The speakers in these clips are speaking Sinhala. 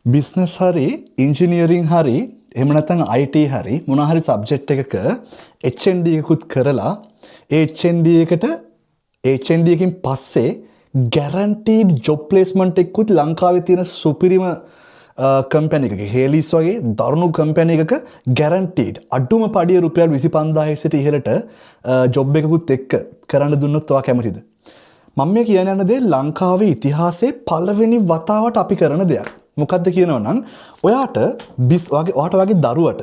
බිස්නස් හරි ඉංජිනියරින් හරි එහෙම නැත්නම් IT හරි මොන හරි සබ්ජෙක්ට් එකක HND එකකුත් කරලා ඒ HND එකට HND එකකින් පස්සේ guaranteed job placement එකකුත් ලංකාවේ තියෙන සුපිරිම කම්පැනි එකක හේලිස් වගේ දරුණු කම්පැනි එකක guaranteed අඩුම පඩිය රුපියල් 25000 සිට ඉහළට ජොබ් එකකුත් එක්ක කරන්න දුන්නොත් ඔයා කැමතිද? මම මේ කියන යන දේ ලංකාවේ ඉතිහාසයේ පළවෙනි වතාවට අපි කරන දෙයක්. මොකක්ද කියනවා නම් ඔයාට ඔයාට වගේ දරුවට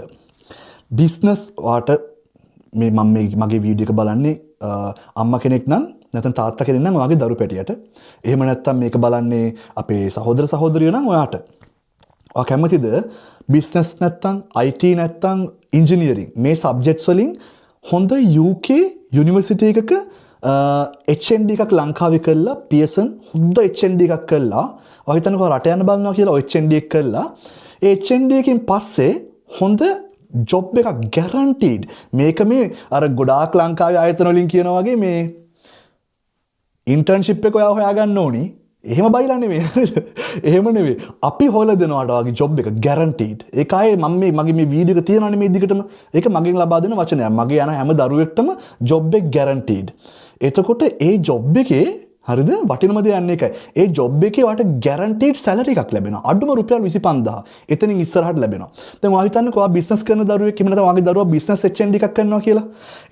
බිස්නස් ඔයාට මේ මම මගේ වීඩියෝ එක බලන්නේ අම්මා කෙනෙක් නම් නැත්නම් තාත්තා කෙනෙක් නම් ඔයාගේ දරු පැටියට එහෙම නැත්නම් මේක බලන්නේ අපේ සහෝදර සහෝදරියෝ නම් ඔයාට ඔයා කැමතිද බිස්නස් නැත්නම් IT නැත්නම් ඉංජිනියරින් මේ සබ්ජෙක්ට්ස් වලින් හොඳ UK යුනිවර්සිටි එකක HND එකක් ලංකාවේ කරලා Pearson හොඳ HND එකක් කරලා ඔය හිතන්නකෝ රට යන්න බලනවා කියලා ඔය HND එක කරලා ඒ HND එකකින් පස්සේ හොඳ ජොබ් එකක් guaranteed මේක මේ අර ගොඩාක් ලංකාවේ ආයතන වලින් කියනවා වගේ මේ ඉන්ටර්න්ෂිප් එක ඔයා හොයාගන්න ඕනි එහෙම බයිලා නෙමෙයි හරිද එහෙම නෙමෙයි අපි හොයලා දෙනවාට වගේ ජොබ් එක guaranteed ඒකයි මම මේ මගේ මේ වීඩියෝ එක තියනවානේ මේ දිගටම ඒක මගෙන් ලබා දෙන වචනයක් මගේ යන හැම දරුවෙක්ටම ජොබ් එක guaranteed එතකොට ඒ ජොබ් එකේ හරිද වටිනම දේ යන්නේ ඒකයි. ඒ ජොබ් එකේ වාට guaranteed salary එකක් ලැබෙනවා. අඩුම රුපියල් 25000. එතනින් ඉස්සරහට ලැබෙනවා. දැන් ඔයා හිතන්නකෝ ඔයා බිස්නස් කරන දරුවෙක් එහෙම නැත්නම් ඔයාගේ දරුවා බිස්නස් HND එකක් කරනවා කියලා.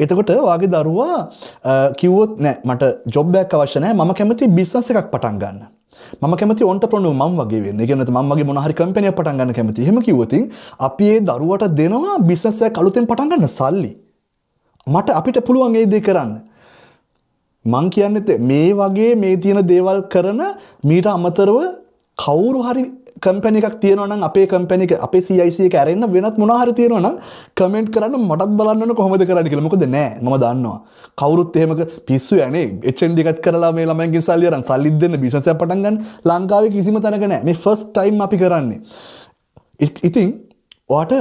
එතකොට ඔයාගේ දරුවා කිව්වොත් නෑ මට ජොබ් එකක් අවශ්‍ය නෑ. මම කැමති බිස්නස් එකක් පටන් ගන්න. මම කැමති ඔන්ටර්ප්‍රෙනර් මම වගේ වෙන්න. ඒ කියන්නේ මම වගේ මොන හරි කම්පැනියක් පටන් ගන්න කැමති. එහෙම කිව්වොත් අපි ඒ දරුවට දෙනවා බිස්නස් එකක් අලුතෙන් පටන් ගන්න සල්ලි. අපිට පුළුවන් ඒ දේ කරන්න. මං කියන්නේ මේ වගේ මේ තියෙන දේවල් කරන මීට අමතරව කවුරු හරි කම්පැනි එකක් තියෙනවා නම් අපේ කම්පැනි එක අපේ CIC එක ඇරෙන්න වෙනත් මොනවා හරි තියෙනවා නම් කමෙන්ට් කරන්න මටත් බලන්න ඕන කොහොමද කරන්නේ කියලා. මොකද නෑ මම දන්නවා. කවුරුත් එහෙම පිස්සු යන්නේ HND එකක් කරලා මේ ළමයින්ගෙන් සල්ලි අරන් සල්ලිත් දෙන්න බිස්නස් එකක් පටන් ගන්න ලංකාවේ කිසිම තැනක නෑ. මේ ෆස්ට් ටයිම් අපි කරන්නේ. ඉතින් ඔයාට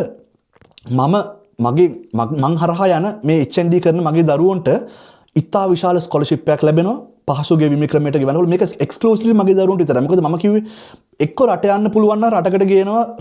මං හරහා යන මේ HND කරන මගේ දරුවන්ට ඉතා විශාල ස්කෝලර්ෂිප් එකක් ලැබෙනවා පහසු ගෙවීම ක්‍රමයට ගෙවනකොට මේක එක්ස්ක්ලූසිව්ලි මගේ දරුවන්ට විතරයි. මොකද මම කිව්වේ එක්ක රට යන්න පුළුවන් නම් රටකට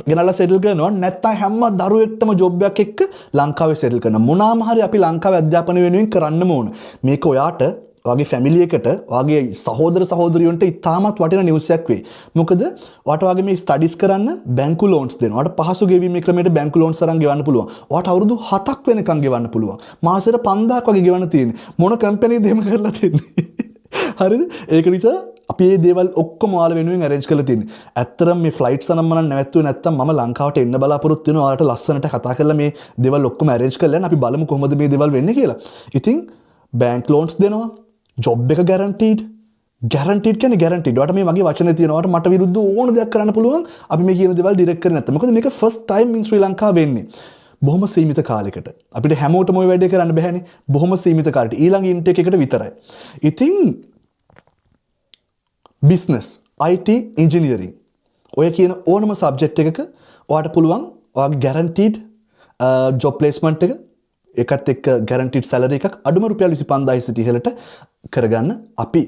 ගෙනලා සෙටල් කරනවා නැත්නම් හැම දරුවෙක්ටම ජොබ් එකක් එක්ක ලංකාවේ සෙටල් කරනවා. මොනවාම හරි අපි ලංකාවේ අධ්‍යාපන වෙනුවෙන් කරන්නම ඕන. මේක ඔයාට ඔයාගේ ෆැමිලි එකට ඔයාගේ සහෝදර සහෝදරියන්ට ඉතාමත් වටින නිවුස් එකක් වෙයි. මොකද ඔයාට ඔයාගේ මේ ස්ටඩිස් කරන්න බැංකු ලෝන්ස් දෙනවා. ඔයාට පහසු ගෙවීමේ ක්‍රමයට බැංකු ලෝන්ස් අරන් ගෙවන්න පුළුවන්. ඔයාට අවුරුදු 7ක් වෙනකන් ගෙවන්න පුළුවන්. මාසෙට 5000ක් වගේ ගෙවන්න තියෙන්නේ. මොන කම්පැනිද එහෙම කරලා තියෙන්නේ? හරිද? ඒක නිසා අපි මේ දේවල් ඔක්කොම ඔයාලා වෙනුවෙන් arrange කරලා තියෙන්නේ. ඇත්තටම මේ ෆ්ලයිට්ස් අනම් මම නැවැත්තුවේ නැත්තම් මම ලංකාවට එන්න බලාපොරොත්තු වෙනවා. ඔයාලට ලස්සනට කතා කරලා මේ දේවල් ඔක්කොම arrange කරලා යන්න අපි බලමු කොහොමද මේ දේවල් වෙන්නේ කියලා. ඉතින් බැංක් ලෝන්ස් දෙනවා. ජොබ් එක guaranteed කියන්නේ guaranteed. ඔයාට මේ වගේ වචන තියෙනවාට මට විරුද්ධ ඕන දෙයක් කරන්න පුළුවන්. අපි මේ කියන දේවල් ඩිරෙක්ට් කරන්නේ නැත්නම්. මොකද මේක first time in ශ්‍රී ලංකා වෙන්නේ. බොහොම සීමිත කාලයකට. අපිට හැමෝටම ওই වැඩේ කරන්න බෑනේ. බොහොම සීමිත කාලෙට. ඊළඟ ඉන්ටේක් එකට විතරයි. ඉතින් business, IT, engineering ඔය කියන ඕනම සබ්ජෙක්ට් එකක ඔයාට පුළුවන් ඔයාගේ guaranteed job placement එක ඒකත් එක්ක guaranteed salary එකක් අඩුම රුපියල් 25000 සිට ඉහළට කරගන්න අපි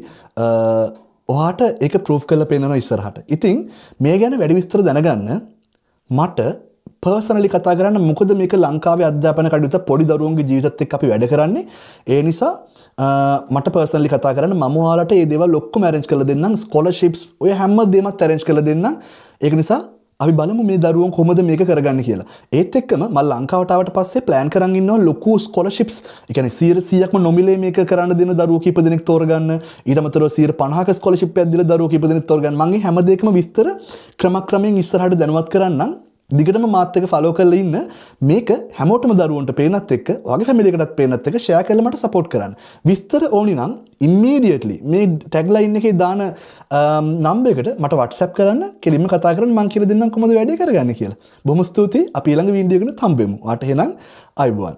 ඔයාට ඒක ප්‍රූෆ් කරලා පෙන්නනවා ඉස්සරහට. ඉතින් මේ ගැන වැඩි විස්තර දැනගන්න මට පර්සනලි කතා කරන්න මොකද මේක ලංකාවේ අධ්‍යාපන කටයුතු පොඩි දරුවන්ගේ ජීවිතත් එක්ක අපි වැඩ කරන්නේ. ඒ නිසා මට පර්සනලි කතා කරන්න මම ඔයාලට මේ දේවල් ඔක්කොම arrange කරලා දෙන්නම්. ස්කෝලර්ෂිප්ස් ඔය හැම දෙයක්ම arrange කරලා දෙන්නම්. ඒක නිසා අපි බලමු මේ දරුවෝ කොහොමද මේක කරගන්නේ කියලා. ඒත් එක්කම මම ලංකාවට ආවට පස්සේ plan කරන් ඉන්නවා ලොකු scholarships. ඒ කියන්නේ 100%ක්ම නොමිලේ මේක කරන්න දෙන දරුවෝ කීප දෙනෙක් තෝරගන්න. ඊට අමතරව 150ක scholarship එකක් දීලා දරුවෝ කීප දෙනෙක් තෝරගන්න. මම මේ හැම දෙයකම විස්තර ක්‍රමක්‍රමයෙන් ඉස්සරහට දැනුවත් කරන්නම්. දිගටම මාත් එක්ක ෆලෝ කරලා ඉන්න. මේක හැමෝටම දරුවන්ට පේනත් එක්ක ඔයාගේ ෆැමිලි එකටත් පේනත් එක්ක ෂෙයා කරලා මට සපෝට් කරන්න. විස්තර ඕනි නම් immediately මේ tagline එකේ දාන නම්බර් එකට මට WhatsApp කරන්න. කෙලින්ම කතා කරන්න මම කියලා දෙන්නම් කොහොමද වැඩේ කරගන්නේ කියලා. බොහොම ස්තුතියි. අපි ඊළඟ වීඩියෝ එකකට හම්බෙමු. ඔයාට එහෙනම් ආයුබෝවන්.